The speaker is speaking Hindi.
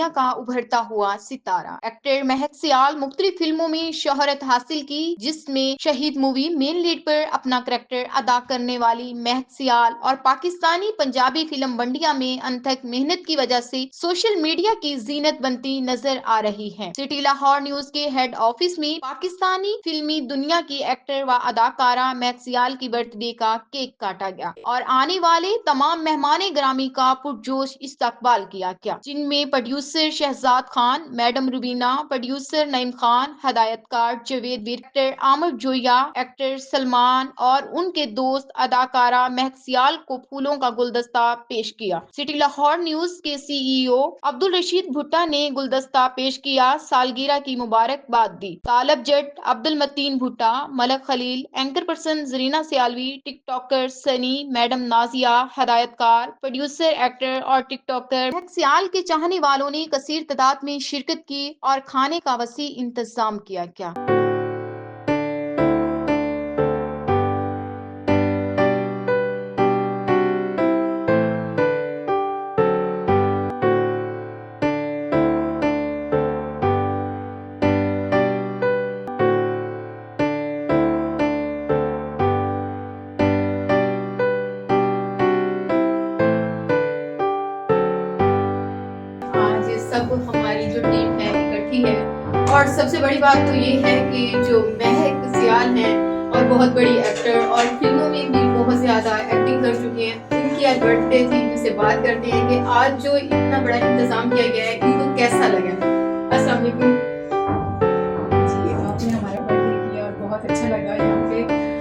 दुनिया का उभरता हुआ सितारा। एक्टर महक सियाल मुख्तलिफ फिल्मों में शोहरत हासिल की, जिसमें शहीद मूवी मेन लीड पर अपना करैक्टर अदा करने वाली महक सियाल और पाकिस्तानी पंजाबी फिल्म बंडिया में अनथक मेहनत की वजह से सोशल मीडिया की जीनत बनती नजर आ रही है। सिटी लाहौर न्यूज के हेड ऑफिस में पाकिस्तानी फिल्मी दुनिया की एक्टर व अदाकारा महक सियाल की बर्थडे का केक काटा गया और आने वाले तमाम मेहमान ग्रामी का पुरजोश इस्तकबाल किया गया, जिनमें producer Shahzad Khan, madam Rubina, producer Naeem Khan, हदायतकार जावेद वीर, एक्टर आमिर जोया, एक्टर सलमान और उनके दोस्त अदाकारा महक सियाल को फूलों का गुलदस्ता पेश किया। सिटी लाहौर न्यूज के सीईओ अब्दुल रशीद भुट्टा ने गुलदस्ता पेश किया, सालगिरह की मुबारकबाद दी। तालब जट, Abdul Mateen Bhutta, Malik Khalil, anchor person Zarina Sialvi, tiktoker Sunny, madam Nazia, हदायतकार, प्रोड्यूसर, एक्टर और टिकटॉकर महक सियाल के चाहने वालों ने कसीर तादाद में शिरकत की और खाने का वसी इंतजाम किया गया। आज सब हमारी जो टीम है इकट्ठी है और सबसे बड़ी बात तो ये है कि जो महक सियाल हैं और बहुत बड़ी एक्टर और फिल्मों में भी बहुत ज्यादा एक्टिंग कर चुकी हैं, इनकी आज बर्थडे थी। इनसे बात करते हैं कि आज जो इतना बड़ा इंतजाम किया गया है इनको कैसा लगा। अस्सलाम वालेकुम। जी, आपने हमारा बर्थडे किया और बहुत अच्छा लगा यहाँ पे